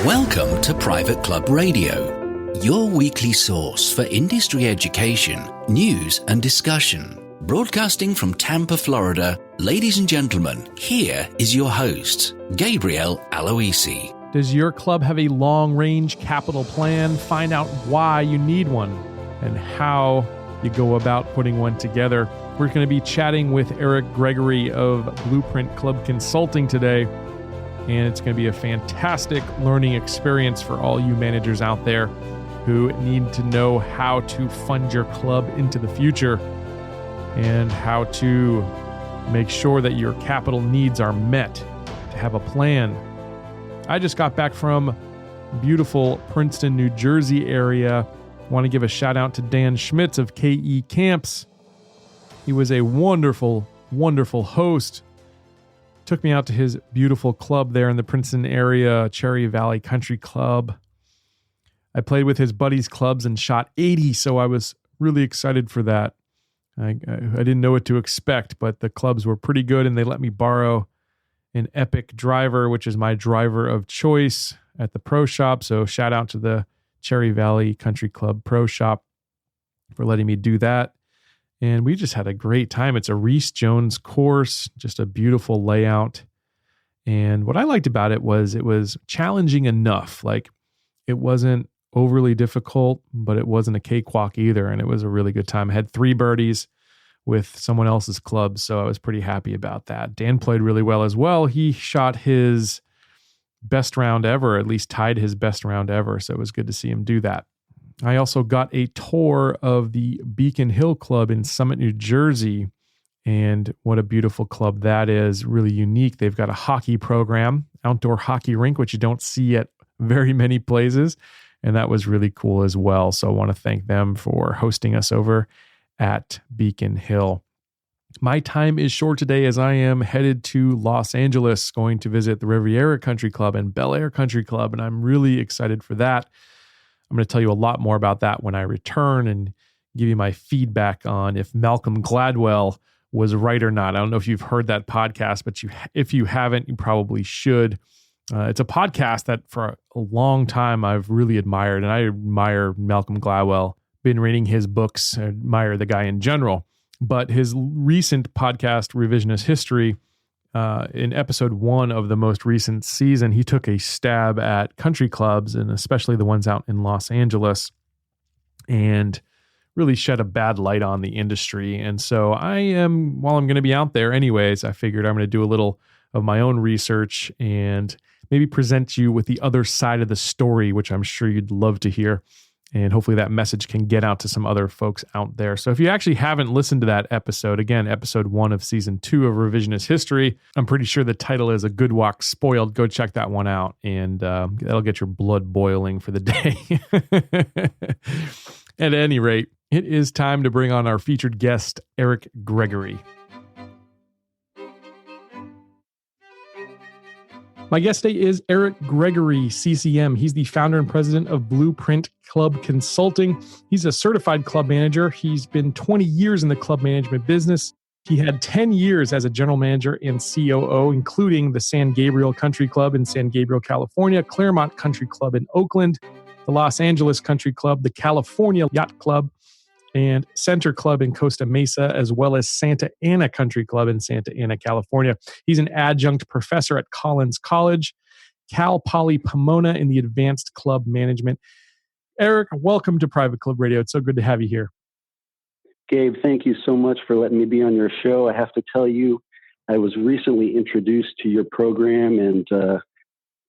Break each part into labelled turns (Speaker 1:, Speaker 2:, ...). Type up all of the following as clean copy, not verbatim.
Speaker 1: Welcome to Private Club Radio, your weekly source for industry education, news and discussion. Broadcasting from Tampa, Florida, ladies and gentlemen, here is your host, Gabriel Aloisi.
Speaker 2: Does your club have a long-range capital plan? Find out why you need one and how you go about putting one together. We're going to be chatting with Eric Gregory of Blueprint Club Consulting today, and it's going to be a fantastic learning experience for all you managers out there who need to know how to fund your club into the future and how to make sure that your capital needs are met, to have a plan. I just got back from beautiful Princeton, New Jersey area. I want to give a shout out to Dan Schmitz of KE Camps. He was a wonderful, wonderful host. Took me out to his beautiful club there in the Princeton area, Cherry Valley Country Club. I played with his buddies' clubs and shot 80, so I was really excited for that. I didn't know what to expect, but the clubs were pretty good, and they let me borrow an Epic driver, which is my driver of choice at the Pro Shop. So shout out to the Cherry Valley Country Club Pro Shop for letting me do that. And we just had a great time. It's a Reese Jones course, just a beautiful layout. And what I liked about it was challenging enough. Like, it wasn't overly difficult, but it wasn't a cakewalk either. And it was a really good time. I had 3 birdies with someone else's club, so I was pretty happy about that. Dan played really well as well. He shot his best round ever, at least tied his best round ever. So it was good to see him do that. I also got a tour of the Beacon Hill Club in Summit, New Jersey. And what a beautiful club that is. Really unique. They've got a hockey program, outdoor hockey rink, which you don't see at very many places. And that was really cool as well. So I want to thank them for hosting us over at Beacon Hill. My time is short today as I am headed to Los Angeles, going to visit the Riviera Country Club and Bel Air Country Club. And I'm really excited for that. I'm going to tell you a lot more about that when I return and give you my feedback on if Malcolm Gladwell was right or not. I don't know if you've heard that podcast, but if you haven't, you probably should. It's a podcast that for a long time I've really admired, and I admire Malcolm Gladwell. Been reading his books, I admire the guy in general. But his recent podcast, Revisionist History, in episode 1 of the most recent season, he took a stab at country clubs, and especially the ones out in Los Angeles, and really shed a bad light on the industry. And so while I'm going to be out there anyways, I figured I'm going to do a little of my own research and maybe present you with the other side of the story, which I'm sure you'd love to hear. And hopefully that message can get out to some other folks out there. So if you actually haven't listened to that episode, again, episode 1 of season 2 of Revisionist History, I'm pretty sure the title is A Good Walk Spoiled. Go check that one out, and that'll get your blood boiling for the day. At any rate, it is time to bring on our featured guest, Eric Gregory. My guest today is Eric Gregory, CCM. He's the founder and president of Blueprint Club Consulting. He's a certified club manager. He's been 20 years in the club management business. He had 10 years as a general manager and COO, including the San Gabriel Country Club in San Gabriel, California, Claremont Country Club in Oakland, the Los Angeles Country Club, the California Yacht Club, and Center Club in Costa Mesa, as well as Santa Ana Country Club in Santa Ana, California. He's an adjunct professor at Collins College, Cal Poly Pomona in the Advanced Club Management. Eric, welcome to Private Club Radio. It's so good to have you here.
Speaker 3: Gabe, thank you so much for letting me be on your show. I have to tell you, I was recently introduced to your program, and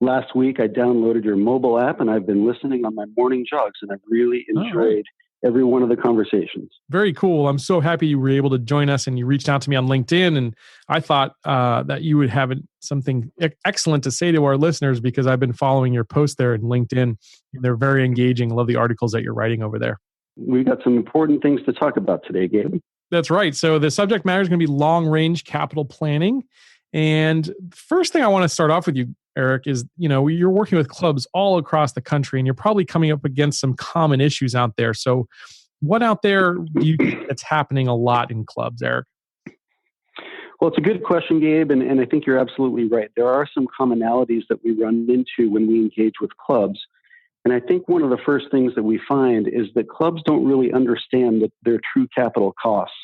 Speaker 3: last week I downloaded your mobile app, and I've been listening on my morning jogs, and I've really enjoyed every one of the conversations.
Speaker 2: Very cool. I'm so happy you were able to join us, and you reached out to me on LinkedIn, and I thought that you would have something excellent to say to our listeners, because I've been following your posts there in LinkedIn. They're very engaging. I love the articles that you're writing over there.
Speaker 3: We've got some important things to talk about today, Gabe.
Speaker 2: That's right. So the subject matter is going to be long-range capital planning. And first thing I want to start off with you, Eric, is, you're working with clubs all across the country, and you're probably coming up against some common issues out there. So what out there do you think that's happening a lot in clubs, Eric?
Speaker 3: Well, it's a good question, Gabe, and I think you're absolutely right. There are some commonalities that we run into when we engage with clubs. And I think one of the first things that we find is that clubs don't really understand their true capital costs.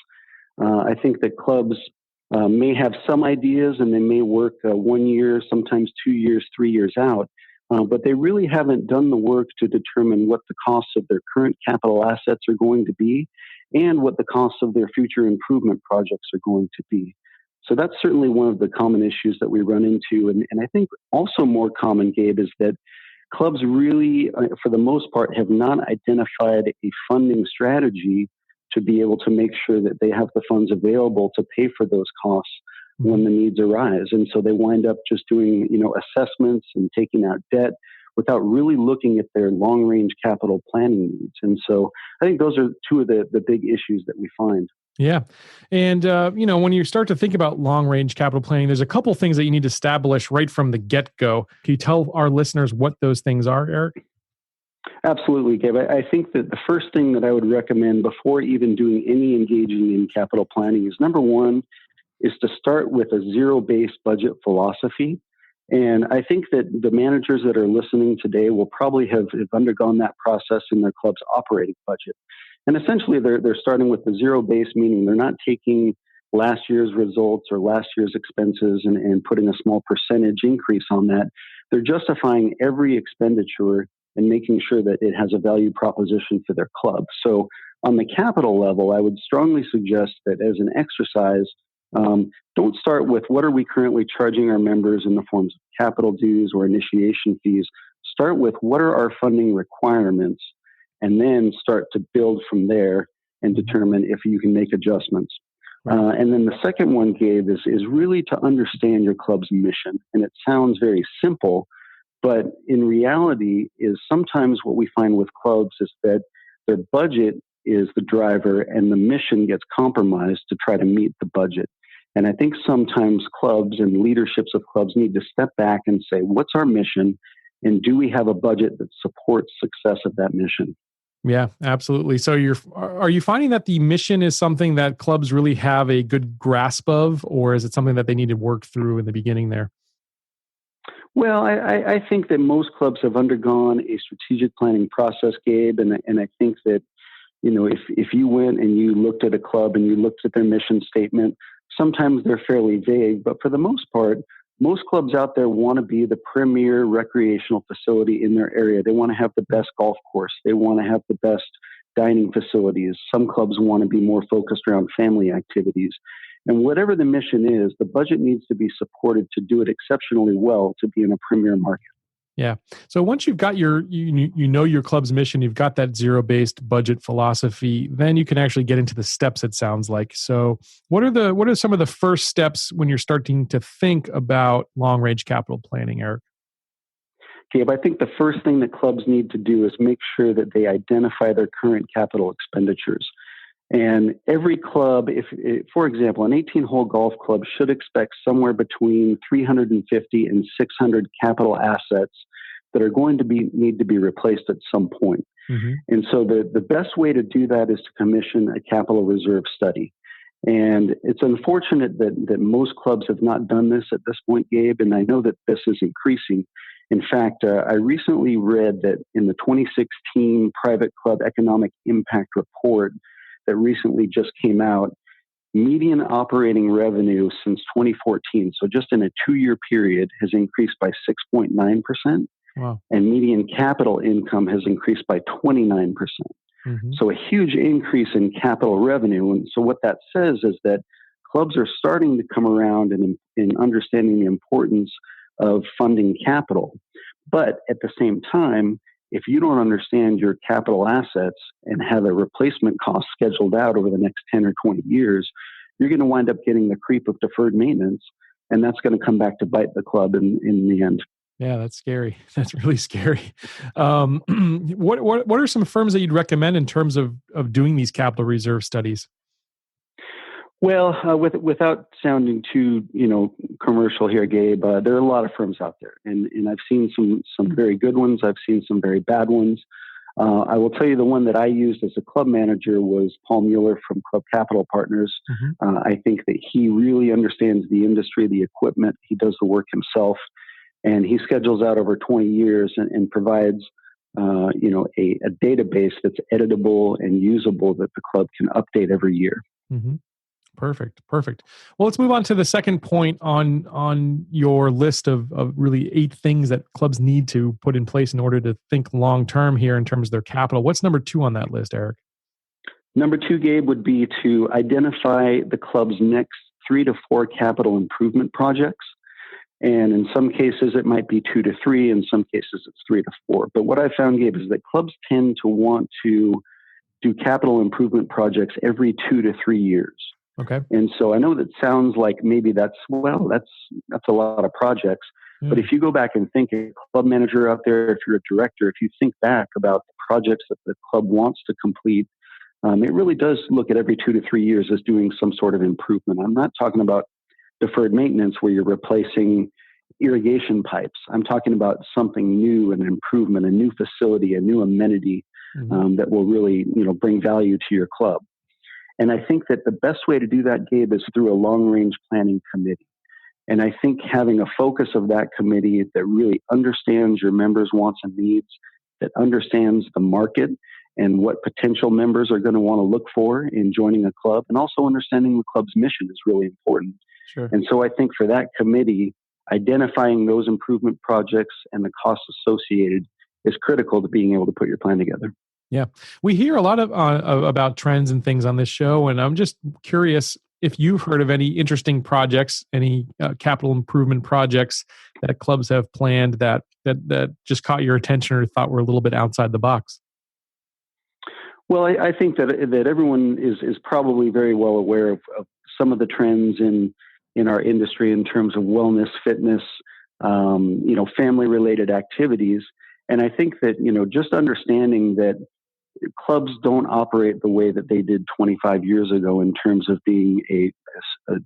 Speaker 3: I think that clubs may have some ideas and they may work 1 year, sometimes 2 years, 3 years out, but they really haven't done the work to determine what the costs of their current capital assets are going to be and what the costs of their future improvement projects are going to be. So that's certainly one of the common issues that we run into. And I think also more common, Gabe, is that clubs really, for the most part, have not identified a funding strategy to be able to make sure that they have the funds available to pay for those costs when the needs arise. And so they wind up just doing, assessments and taking out debt without really looking at their long-range capital planning needs. And so I think those are two of the big issues that we find.
Speaker 2: Yeah. And, when you start to think about long-range capital planning, there's a couple things that you need to establish right from the get-go. Can you tell our listeners what those things are, Eric?
Speaker 3: Absolutely, Gabe. I think that the first thing that I would recommend before even doing any engaging in capital planning is, number one, is to start with a zero-based budget philosophy. And I think that the managers that are listening today will probably have undergone that process in their club's operating budget. And essentially, they're starting with the zero base, meaning they're not taking last year's results or last year's expenses and putting a small percentage increase on that. They're justifying every expenditure and making sure that it has a value proposition for their club. So on the capital level, I would strongly suggest that as an exercise, don't start with what are we currently charging our members in the forms of capital dues or initiation fees. Start with what are our funding requirements, and then start to build from there and determine if you can make adjustments. And then the second one, Gabe, is really to understand your club's mission. And it sounds very simple, but in reality is sometimes what we find with clubs is that their budget is the driver and the mission gets compromised to try to meet the budget. And I think sometimes clubs and leaderships of clubs need to step back and say, what's our mission? And do we have a budget that supports success of that mission?
Speaker 2: Yeah, absolutely. So are you finding that the mission is something that clubs really have a good grasp of, or is it something that they need to work through in the beginning there?
Speaker 3: Well, I think that most clubs have undergone a strategic planning process, Gabe, and I think that, if you went and you looked at a club and you looked at their mission statement, sometimes they're fairly vague, but for the most part, most clubs out there want to be the premier recreational facility in their area. They want to have the best golf course. They want to have the best dining facilities. Some clubs want to be more focused around family activities. And whatever the mission is, the budget needs to be supported to do it exceptionally well to be in a premier market.
Speaker 2: Yeah. So once you've got your club's mission, you've got that zero-based budget philosophy, then you can actually get into the steps, it sounds like. So what are some of the first steps when you're starting to think about long-range capital planning, Eric?
Speaker 3: Gabe, I think the first thing that clubs need to do is make sure that they identify their current capital expenditures. And every club, for example, an 18-hole golf club should expect somewhere between 350 and 600 capital assets that are going to need to be replaced at some point. Mm-hmm. And so the best way to do that is to commission a capital reserve study. And it's unfortunate that most clubs have not done this at this point, Gabe, and I know that this is increasing. In fact, I recently read that in the 2016 Private Club Economic Impact Report that recently just came out, median operating revenue since 2014, so just in a 2-year period, has increased by 6.9%. Wow. And median capital income has increased by 29%. Mm-hmm. So a huge increase in capital revenue. And so what that says is that clubs are starting to come around in understanding the importance of funding capital. But at the same time, if you don't understand your capital assets and have a replacement cost scheduled out over the next 10 or 20 years, you're going to wind up getting the creep of deferred maintenance, and that's going to come back to bite the club in the end.
Speaker 2: Yeah, that's scary. That's really scary. What are some firms that you'd recommend in terms of doing these capital reserve studies?
Speaker 3: Well, without sounding too commercial here, Gabe, there are a lot of firms out there, and I've seen some very good ones. I've seen some very bad ones. I will tell you the one that I used as a club manager was Paul Mueller from Club Capital Partners. I think that he really understands the industry, the equipment. He does the work himself, and he schedules out over 20 years and provides a database that's editable and usable that the club can update every year.
Speaker 2: Perfect. Well, let's move on to the second point on your list of really 8 things that clubs need to put in place in order to think long term here in terms of their capital. What's number 2 on that list, Eric?
Speaker 3: Number 2, Gabe, would be to identify the club's next 3 to 4 capital improvement projects. And in some cases, it might be 2 to 3. In some cases, it's 3 to 4. But what I found, Gabe, is that clubs tend to want to do capital improvement projects every 2 to 3 years.
Speaker 2: Okay.
Speaker 3: And so I know that sounds like maybe that's a lot of projects. But if you go back and think, a club manager out there, if you're a director, if you think back about the projects that the club wants to complete, it really does look at every 2 to 3 years as doing some sort of improvement. I'm not talking about deferred maintenance where you're replacing irrigation pipes. I'm talking about something new, an improvement, a new facility, a new amenity that will really, bring value to your club. And I think that the best way to do that, Gabe, is through a long-range planning committee. And I think having a focus of that committee that really understands your members' wants and needs, that understands the market and what potential members are going to want to look for in joining a club, and also understanding the club's mission is really important.
Speaker 2: Sure.
Speaker 3: And so I think for that committee, identifying those improvement projects and the costs associated is critical to being able to put your plan together.
Speaker 2: Yeah. We hear a lot of about trends and things on this show, and I'm just curious if you've heard of any interesting projects, any capital improvement projects that clubs have planned that just caught your attention or thought were a little bit outside the box.
Speaker 3: Well, I think that everyone is probably very well aware of some of the trends in our industry in terms of wellness, fitness, family-related activities. And I think that, just understanding that clubs don't operate the way that they did 25 years ago in terms of being a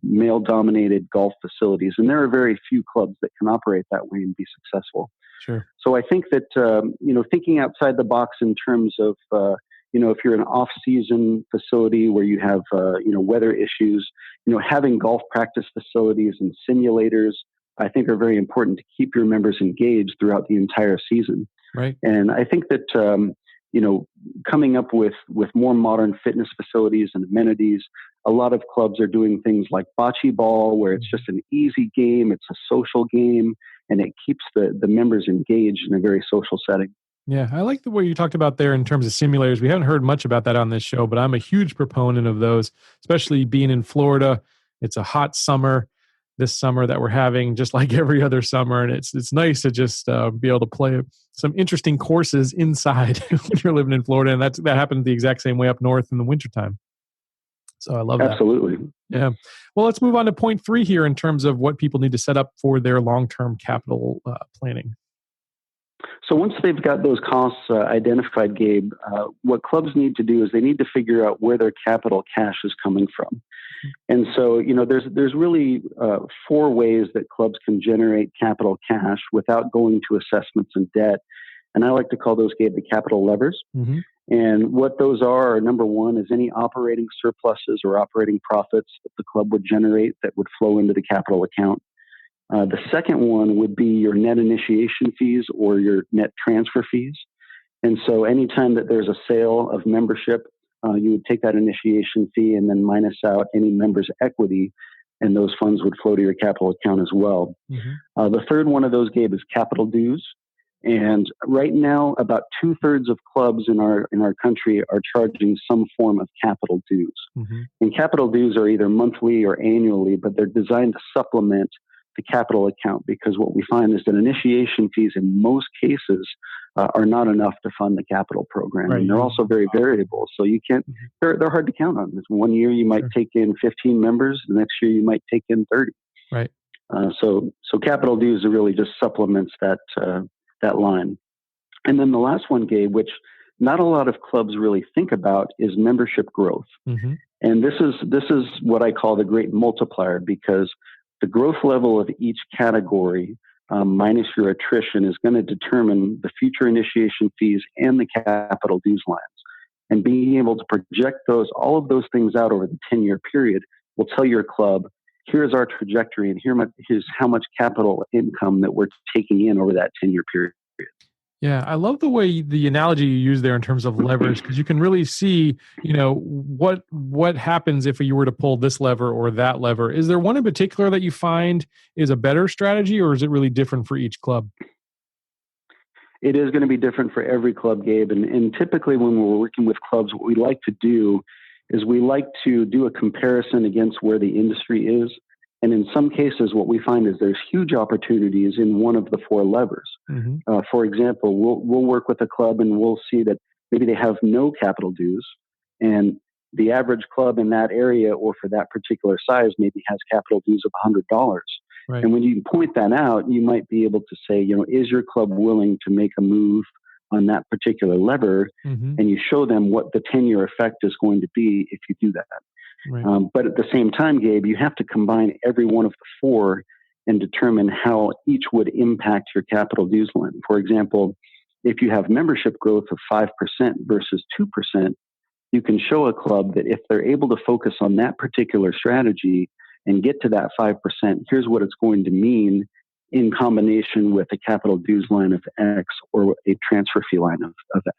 Speaker 3: male-dominated golf facilities. And there are very few clubs that can operate that way and be successful.
Speaker 2: Sure.
Speaker 3: So I think that, thinking outside the box in terms of, if you're an off-season facility where you have, weather issues, having golf practice facilities and simulators, I think are very important to keep your members engaged throughout the entire season.
Speaker 2: Right.
Speaker 3: And I think that, coming up with more modern fitness facilities and amenities, a lot of clubs are doing things like bocce ball, where it's just an easy game, it's a social game, and it keeps the members engaged in a very social setting.
Speaker 2: Yeah, I like the way you talked about there in terms of simulators. We haven't heard much about that on this show, but I'm a huge proponent of those, especially being in Florida. It's a hot summer this summer that we're having, just like every other summer. And it's nice to just be able to play some interesting courses inside when you're living in Florida. And that happens the exact same way up north in the wintertime. So I love that.
Speaker 3: Absolutely.
Speaker 2: Yeah. Well, let's move on to point 3 here in terms of what people need to set up for their long-term capital planning.
Speaker 3: So once they've got those costs identified, Gabe, what clubs need to do is they need to figure out where their capital cash is coming from. And so, there's really 4 ways that clubs can generate capital cash without going to assessments and debt. And I like to call those, Gabe, the capital levers. And what those are, number 1 is any operating surpluses or operating profits that the club would generate that would flow into the capital account. The second one would be your net initiation fees or your net transfer fees. And so anytime that there's a sale of membership, you would take that initiation fee and then minus out any member's equity, and those funds would flow to your capital account as well. The third one of those, Gabe, is capital dues. And right now, about 2/3 of clubs in our country are charging some form of capital dues. And capital dues are either monthly or annually, but they're designed to supplement the capital account, because what we find is that initiation fees in most cases are not enough to fund the capital program. Right. And they're also very variable. So you can't, they're hard to count on. One year you might take in 15 members, the next year you might take in 30.
Speaker 2: Right.
Speaker 3: So capital dues are really just supplements that line. And then the last one, Gabe, which not a lot of clubs really think about, is membership growth. And this is what I call the great multiplier, because the growth level of each category minus your attrition is going to determine the future initiation fees and the capital dues lines. And being able to project all of those things out over the 10-year period will tell your club, here's our trajectory and here's how much capital income that we're taking in over that 10-year period.
Speaker 2: Yeah, I love the way the analogy you use there in terms of leverage, because you can really see, what happens if you were to pull this lever or that lever. Is there one in particular that you find is a better strategy, or is it really different for each club?
Speaker 3: It is going to be different for every club, Gabe. And typically when we're working with clubs, what we like to do is we like to do a comparison against where the industry is. And in some cases, what we find is there's huge opportunities in one of the four levers.
Speaker 2: Mm-hmm.
Speaker 3: For example, we'll work with a club and we'll see that maybe they have no capital dues, and the average club in that area or for that particular size maybe has capital dues of $100.
Speaker 2: Right.
Speaker 3: And when you point that out, you might be able to say, is your club willing to make a move on that particular lever?
Speaker 2: Mm-hmm.
Speaker 3: And you show them what the 10-year effect is going to be if you do that.
Speaker 2: Right.
Speaker 3: But at the same time, Gabe, you have to combine every one of the four and determine how each would impact your capital dues line. For example, if you have membership growth of 5% versus 2%, you can show a club that if they're able to focus on that particular strategy and get to that 5%, here's what it's going to mean in combination with a capital dues line of X or a transfer fee line of X.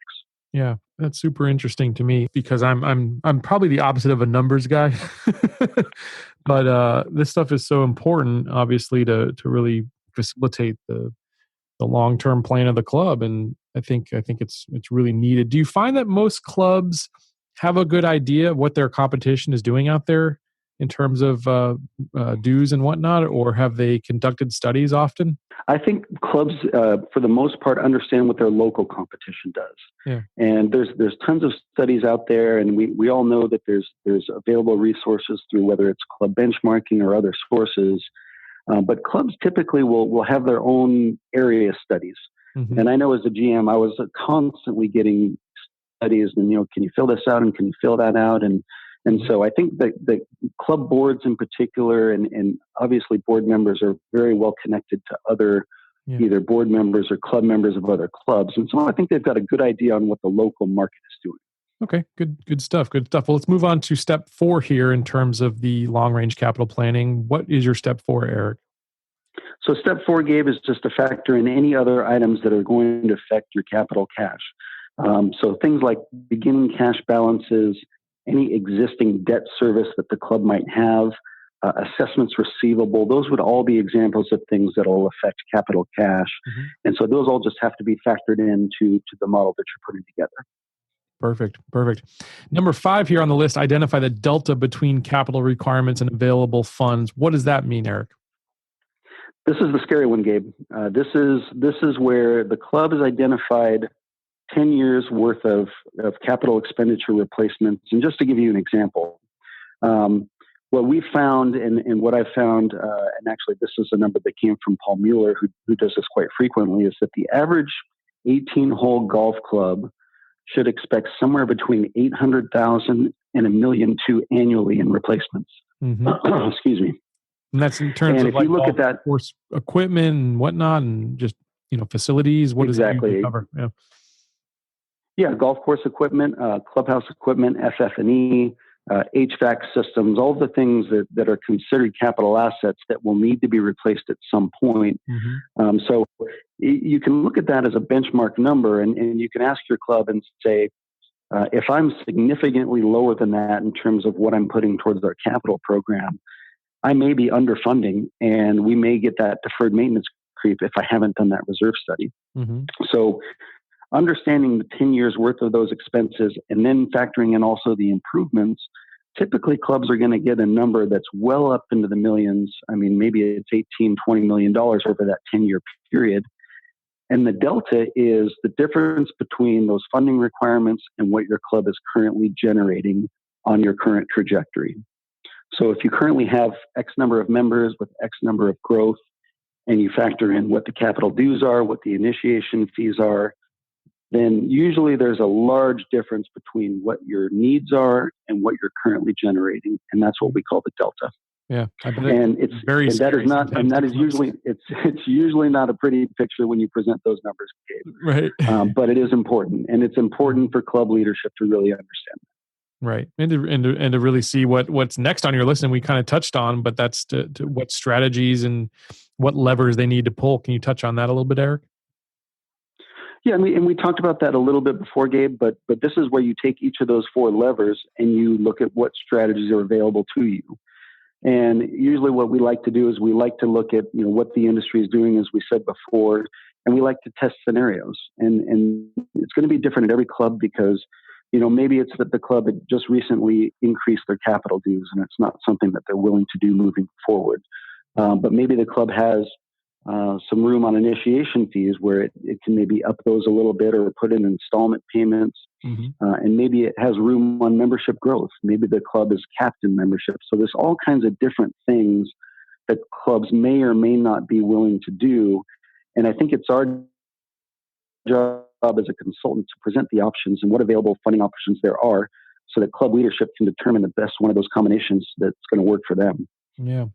Speaker 2: Yeah, that's super interesting to me because I'm probably the opposite of a numbers guy, but this stuff is so important, obviously, to really facilitate the long-term plan of the club, and I think it's really needed. Do you find that most clubs have a good idea of what their competition is doing out there in terms of dues and whatnot, or have they conducted studies often?
Speaker 3: I think clubs, for the most part, understand what their local competition does.
Speaker 2: Yeah.
Speaker 3: And there's tons of studies out there, and we all know that there's available resources through whether it's club benchmarking or other sources. But clubs typically will have their own area studies.
Speaker 2: Mm-hmm.
Speaker 3: And I know as a GM, I was constantly getting studies and, can you fill this out and can you fill that out? And so I think that the club boards in particular, and obviously board members are very well connected to other either board members or club members of other clubs. And so I think they've got a good idea on what the local market is doing.
Speaker 2: Okay, good stuff. Well, let's move on to step 4 here in terms of the long-range capital planning. What is your step 4, Eric?
Speaker 3: So step 4, Gabe, is just to factor in any other items that are going to affect your capital cash. So things like beginning cash balances, any existing debt service that the club might have, assessments receivable, those would all be examples of things that will affect capital cash.
Speaker 2: Mm-hmm.
Speaker 3: And so those all just have to be factored into the model that you're putting together.
Speaker 2: Perfect. Number 5 here on the list, identify the delta between capital requirements and available funds. What does that mean, Eric?
Speaker 3: This is the scary one, Gabe. This is where the club has identified 10 years worth of capital expenditure replacements. And just to give you an example, what we found and what I found, and actually this is a number that came from Paul Mueller, who does this quite frequently, is that the average 18-hole golf club should expect somewhere between $800,000 and $1.2 million annually in replacements.
Speaker 2: Mm-hmm.
Speaker 3: Excuse me.
Speaker 2: And that's in terms
Speaker 3: and
Speaker 2: of
Speaker 3: if you look at that
Speaker 2: course equipment and whatnot, and just facilities. What
Speaker 3: exactly.
Speaker 2: does it cover?
Speaker 3: Yeah, golf course equipment, clubhouse equipment, FF&E, HVAC systems, all the things that are considered capital assets that will need to be replaced at some point.
Speaker 2: Mm-hmm.
Speaker 3: So you can look at that as a benchmark number, and you can ask your club and say, if I'm significantly lower than that in terms of what I'm putting towards our capital program, I may be underfunding, and we may get that deferred maintenance creep if I haven't done that reserve study.
Speaker 2: Mm-hmm.
Speaker 3: So understanding the 10 years worth of those expenses and then factoring in also the improvements, typically clubs are going to get a number that's well up into the millions. I mean, maybe it's $18-20 million over that 10-year period. And the delta is the difference between those funding requirements and what your club is currently generating on your current trajectory. So if you currently have X number of members with X number of growth, and you factor in what the capital dues are, what the initiation fees are, then usually there's a large difference between what your needs are and what you're currently generating. And that's what we call the delta.
Speaker 2: Yeah. I bet
Speaker 3: And it's
Speaker 2: very
Speaker 3: and that is
Speaker 2: scary
Speaker 3: not and
Speaker 2: sometimes
Speaker 3: that
Speaker 2: to
Speaker 3: is
Speaker 2: close.
Speaker 3: usually it's usually not a pretty picture when you present those numbers, Gabe.
Speaker 2: Right.
Speaker 3: But it is important, and it's important for club leadership to really understand.
Speaker 2: Right. And to really see what's next on your list. And we kind of touched on, but that's to what strategies and what levers they need to pull. Can you touch on that a little bit, Eric?
Speaker 3: Yeah, and we talked about that a little bit before, Gabe, but this is where you take each of those four levers and you look at what strategies are available to you. And usually what we like to do is we like to look at, what the industry is doing, as we said before, and we like to test scenarios. And it's going to be different at every club because, maybe it's that the club had just recently increased their capital dues and it's not something that they're willing to do moving forward. But maybe the club has some room on initiation fees where it can maybe up those a little bit or put in installment payments. And maybe it has room on membership growth. Maybe the club is capped in membership. So there's all kinds of different things that clubs may or may not be willing to do. And I think it's our job as a consultant to present the options and what available funding options there are so that club leadership can determine the best one of those combinations that's going to work for them.
Speaker 2: Yeah.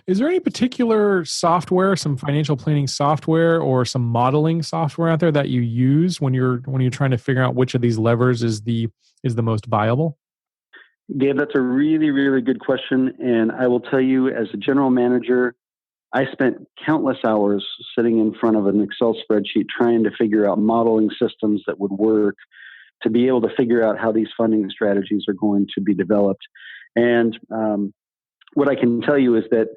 Speaker 2: Is there any particular software, some financial planning software or some modeling software out there that you use when you're trying to figure out which of these levers is the most viable?
Speaker 3: Gabe, that's a really, really good question. And I will tell you, as a general manager, I spent countless hours sitting in front of an Excel spreadsheet trying to figure out modeling systems that would work to be able to figure out how these funding strategies are going to be developed. And what I can tell you is that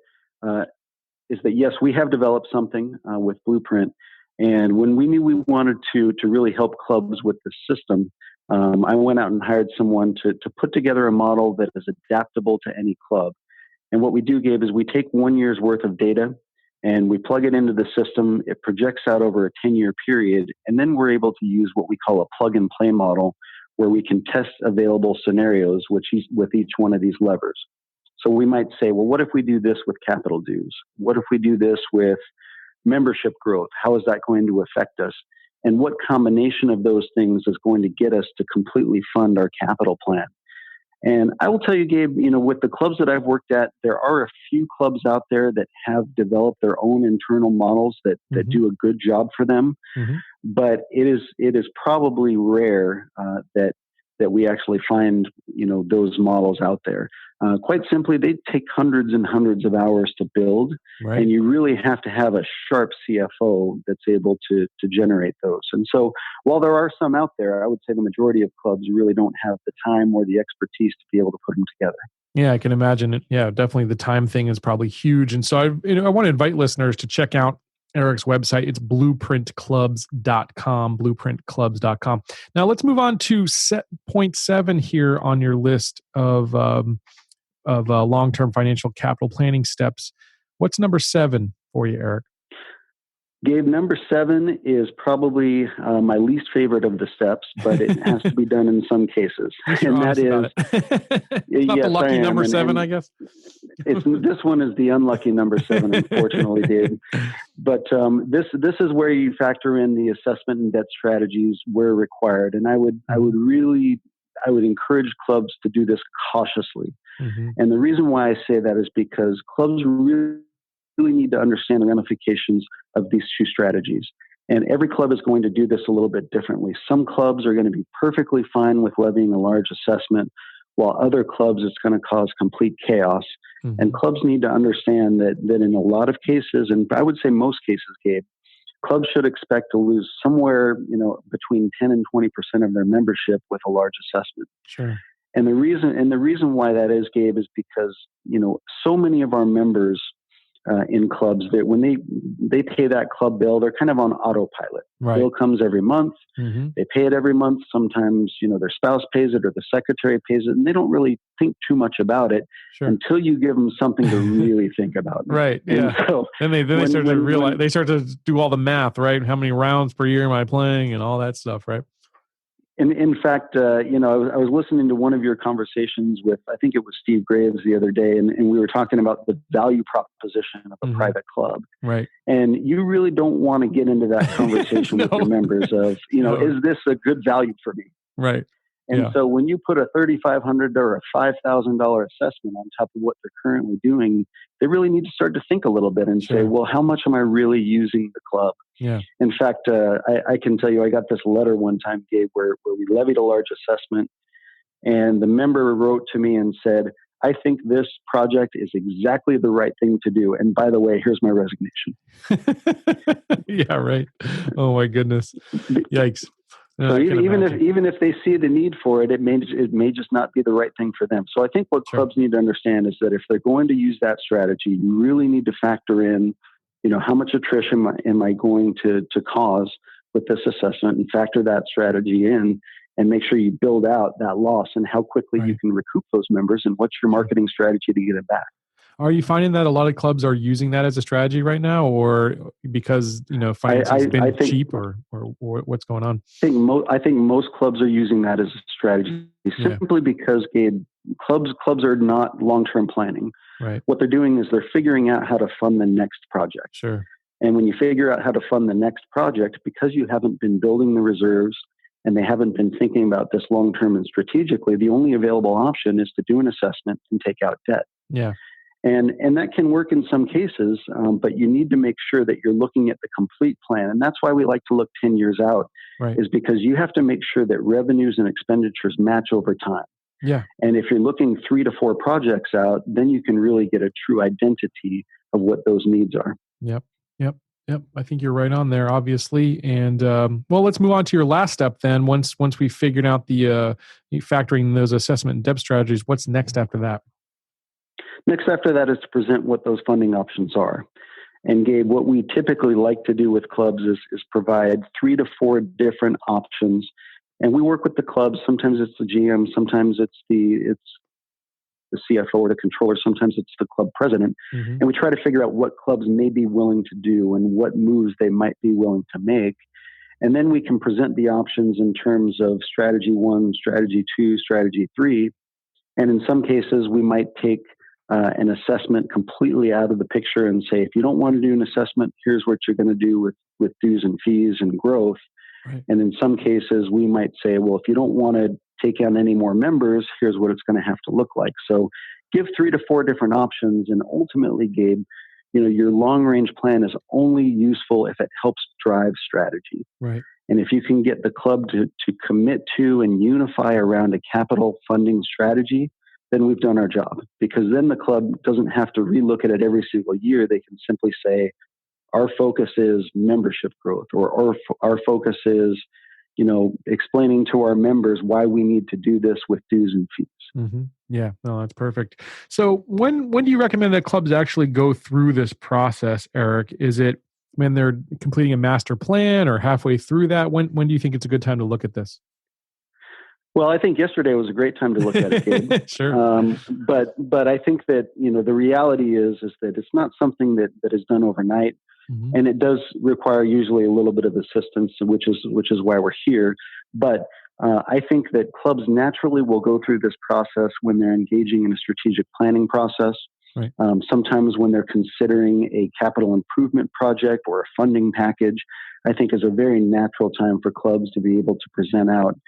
Speaker 3: yes, we have developed something with Blueprint. And when we knew we wanted to really help clubs with the system, I went out and hired someone to put together a model that is adaptable to any club. And what we do, Gabe, is we take 1 year's worth of data and we plug it into the system. It projects out over a 10-year period. And then we're able to use what we call a plug and play model where we can test available scenarios with each one of these levers. So we might say, well, what if we do this with capital dues? What if we do this with membership growth? How is that going to affect us? And what combination of those things is going to get us to completely fund our capital plan? And I will tell you, Gabe, with the clubs that I've worked at, there are a few clubs out there that have developed their own internal models that do a good job for them. But it is probably rare that we actually find, those models out there. Quite simply, they take hundreds and hundreds of hours to build,
Speaker 2: Right.
Speaker 3: and you really have to have a sharp CFO that's able to generate those. And so while there are some out there, I would say the majority of clubs really don't have the time or the expertise to be able to put them together.
Speaker 2: Yeah, I can imagine it. Yeah, definitely the time thing is probably huge. And so I want to invite listeners to check out Eric's website. It's blueprintclubs.com, blueprintclubs.com. Now let's move on to point 7 here on your list of long-term financial capital planning steps. What's number 7 for you, Eric?
Speaker 3: Gabe, number 7 is probably my least favorite of the steps, but it has to be done in some cases.
Speaker 2: And that is it's not
Speaker 3: yes,
Speaker 2: the lucky number
Speaker 3: and,
Speaker 2: 7, I guess.
Speaker 3: This one is the unlucky number 7, unfortunately, Dave. But this is where you factor in the assessment and debt strategies where required, and I would encourage clubs to do this cautiously. And the reason why I say that is because clubs really need to understand the ramifications of these two strategies. And every club is going to do this a little bit differently. Some clubs are going to be perfectly fine with levying a large assessment, while other clubs it's going to cause complete chaos. And clubs need to understand that in a lot of cases, and I would say most cases, Gabe, clubs should expect to lose somewhere, between 10 and 20% of their membership with a large assessment.
Speaker 2: Sure.
Speaker 3: And the reason why that is, Gabe, is because, so many of our members in clubs that when they pay that club bill, they're kind of on autopilot.
Speaker 2: Right.
Speaker 3: Bill comes every month. They pay it every month. Sometimes, their spouse pays it or the secretary pays it, and they don't really think too much about it until you give them something to really think about.
Speaker 2: Right.
Speaker 3: And
Speaker 2: Yeah.
Speaker 3: so
Speaker 2: then they start to realize, they start to do all the math, right? How many rounds per year am I playing and all that stuff, right?
Speaker 3: In fact, I was listening to one of your conversations with, I think it was Steve Graves the other day, and we were talking about the value proposition of a private club.
Speaker 2: Right.
Speaker 3: And you really don't want to get into that conversation with your members of, is this a good value for me?
Speaker 2: Right.
Speaker 3: And
Speaker 2: Yeah.
Speaker 3: so when you put a $3,500 or a $5,000 assessment on top of what they're currently doing, they really need to start to think a little bit and say,
Speaker 2: Sure.
Speaker 3: well, how much am I really using the club?
Speaker 2: Yeah.
Speaker 3: In fact, I can tell you, I got this letter one time, Gabe, where we levied a large assessment, and the member wrote to me and said, I think this project is exactly the right thing to do. And by the way, here's my resignation.
Speaker 2: Yeah, right. Oh my goodness. Yikes. No,
Speaker 3: So
Speaker 2: I can imagine.
Speaker 3: even if they see the need for it, it may just not be the right thing for them. So I think what
Speaker 2: Sure.
Speaker 3: clubs need to understand is that if they're going to use that strategy, you really need to factor in, how much attrition am I going to cause with this assessment, and factor that strategy in, and make sure you build out that loss and how quickly you
Speaker 2: Right.
Speaker 3: can recoup those members, and what's your marketing strategy to get it back.
Speaker 2: Are you finding that a lot of clubs are using that as a strategy right now, or because financing's been
Speaker 3: I think
Speaker 2: cheap, or what's going on?
Speaker 3: I think most clubs are using that as a strategy,
Speaker 2: Yeah.
Speaker 3: simply because, Gabe, clubs are not long-term planning.
Speaker 2: Right.
Speaker 3: What they're doing is they're figuring out how to fund the next project.
Speaker 2: Sure.
Speaker 3: And when you figure out how to fund the next project, because you haven't been building the reserves and they haven't been thinking about this long-term and strategically, the only available option is to do an assessment and take out debt.
Speaker 2: Yeah.
Speaker 3: And that can work in some cases, but you need to make sure that you're looking at the complete plan. And that's why we like to look 10 years out,
Speaker 2: Right.
Speaker 3: is because you have to make sure that revenues and expenditures match over time.
Speaker 2: Yeah.
Speaker 3: And if you're looking 3 to 4 projects out, then you can really get a true identity of what those needs are.
Speaker 2: Yep. Yep. Yep. I think you're right on there, obviously. And well, let's move on to your last step then. Once we figured out the factoring those assessment and debt strategies, what's next after that?
Speaker 3: Next after that is to present what those funding options are. And Gabe, what we typically like to do with clubs is provide 3 to 4 different options. And we work with the clubs. Sometimes it's the GM, sometimes it's the CFO or the controller, sometimes it's the club president.
Speaker 2: Mm-hmm.
Speaker 3: And we try to figure out what clubs may be willing to do and what moves they might be willing to make. And then we can present the options in terms of strategy 1, strategy 2, strategy 3. And in some cases, we might take an assessment completely out of the picture and say, if you don't want to do an assessment, here's what you're going to do with dues and fees and growth.
Speaker 2: Right.
Speaker 3: And in some cases, we might say, well, if you don't want to take on any more members, here's what it's going to have to look like. So give 3 to 4 different options. And ultimately, Gabe, your long-range plan is only useful if it helps drive strategy.
Speaker 2: Right.
Speaker 3: And if you can get the club to commit to and unify around a capital funding strategy, then we've done our job, because then the club doesn't have to relook at it every single year. They can simply say, our focus is membership growth, or our focus is, explaining to our members why we need to do this with dues and fees.
Speaker 2: Mm-hmm. Yeah, no, that's perfect. So when do you recommend that clubs actually go through this process, Eric? Is it when they're completing a master plan or halfway through that? When do you think it's a good time to look at this?
Speaker 3: Well, I think yesterday was a great time to look at it, Gabe.
Speaker 2: Sure.
Speaker 3: But I think that, the reality is that it's not something that is done overnight.
Speaker 2: Mm-hmm.
Speaker 3: And it does require usually a little bit of assistance, which is why we're here. But I think that clubs naturally will go through this process when they're engaging in a strategic planning process.
Speaker 2: Right.
Speaker 3: Sometimes when they're considering a capital improvement project or a funding package, I think is a very natural time for clubs to be able to present out,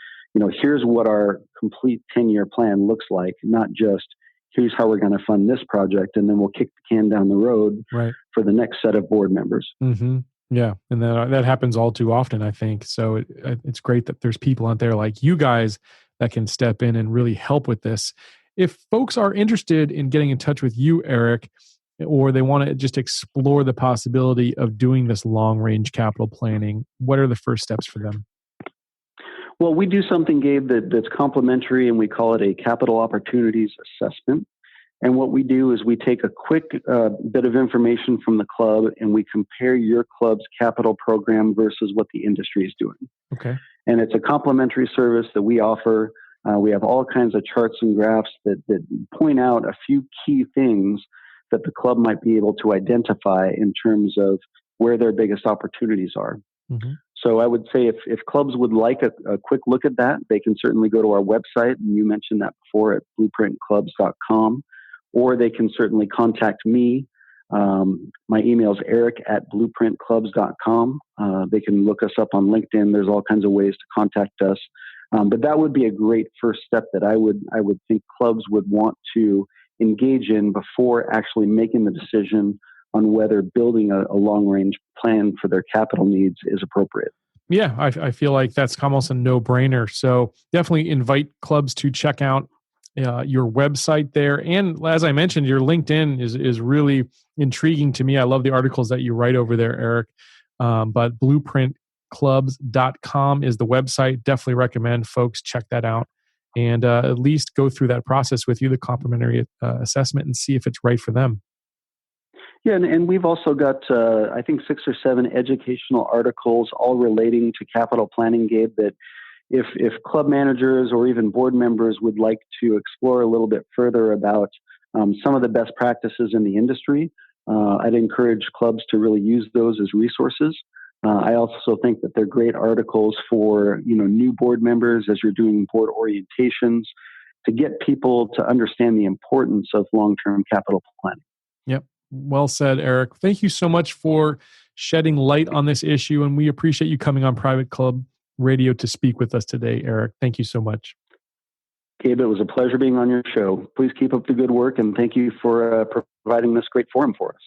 Speaker 3: here's what our complete 10-year plan looks like, not just here's how we're going to fund this project, and then we'll kick the can down the road
Speaker 2: Right.
Speaker 3: for the next set of board members.
Speaker 2: Mm-hmm. Yeah, and that happens all too often, I think. So it's great that there's people out there like you guys that can step in and really help with this. If folks are interested in getting in touch with you, Eric, or they want to just explore the possibility of doing this long-range capital planning, what are the first steps for them?
Speaker 3: Well, we do something, Gabe, that's complementary, and we call it a capital opportunities assessment. And what we do is we take a quick bit of information from the club, and we compare your club's capital program versus what the industry is doing.
Speaker 2: Okay.
Speaker 3: And it's a complimentary service that we offer. We have all kinds of charts and graphs that point out a few key things that the club might be able to identify in terms of where their biggest opportunities are.
Speaker 2: Mm-hmm.
Speaker 3: So I would say if clubs would like a quick look at that, they can certainly go to our website, and you mentioned that before, at blueprintclubs.com, or they can certainly contact me. My email is eric@blueprintclubs.com. They can look us up on LinkedIn. There's all kinds of ways to contact us. But that would be a great first step that I would think clubs would want to engage in before actually making the decision on whether building a long-range plan for their capital needs is appropriate.
Speaker 2: Yeah, I feel like that's almost a no-brainer. So definitely invite clubs to check out your website there. And as I mentioned, your LinkedIn is really intriguing to me. I love the articles that you write over there, Eric. But blueprintclubs.com is the website. Definitely recommend folks check that out and at least go through that process with you, the complimentary assessment, and see if it's right for them.
Speaker 3: Yeah, and we've also got, I think, 6 or 7 educational articles all relating to capital planning, Gabe, that if club managers or even board members would like to explore a little bit further about some of the best practices in the industry, I'd encourage clubs to really use those as resources. I also think that they're great articles for new board members as you're doing board orientations to get people to understand the importance of long-term capital planning.
Speaker 2: Yep. Well said, Eric. Thank you so much for shedding light on this issue, and we appreciate you coming on Private Club Radio to speak with us today, Eric. Thank you so much.
Speaker 3: Gabe, it was a pleasure being on your show. Please keep up the good work, and thank you for providing this great forum for us.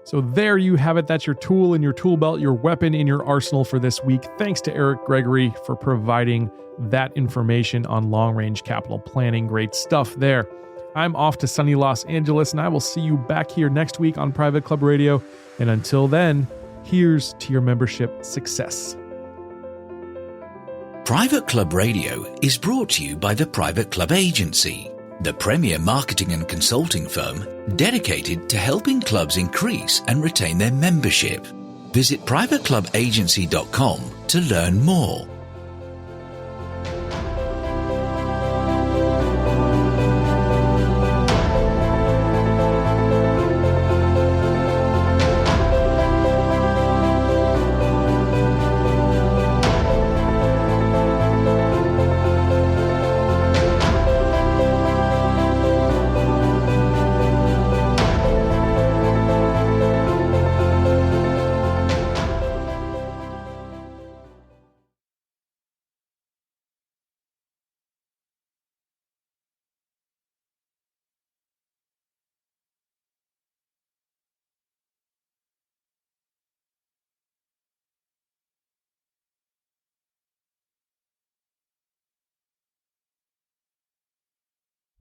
Speaker 2: So there you have it. That's your tool in your tool belt, your weapon in your arsenal for this week. Thanks to Eric Gregory for providing that information on long-range capital planning. Great stuff there. I'm off to sunny Los Angeles, and I will see you back here next week on Private Club Radio. And until then, here's to your membership success.
Speaker 1: Private Club Radio is brought to you by the Private Club Agency, the premier marketing and consulting firm dedicated to helping clubs increase and retain their membership. Visit privateclubagency.com to learn more.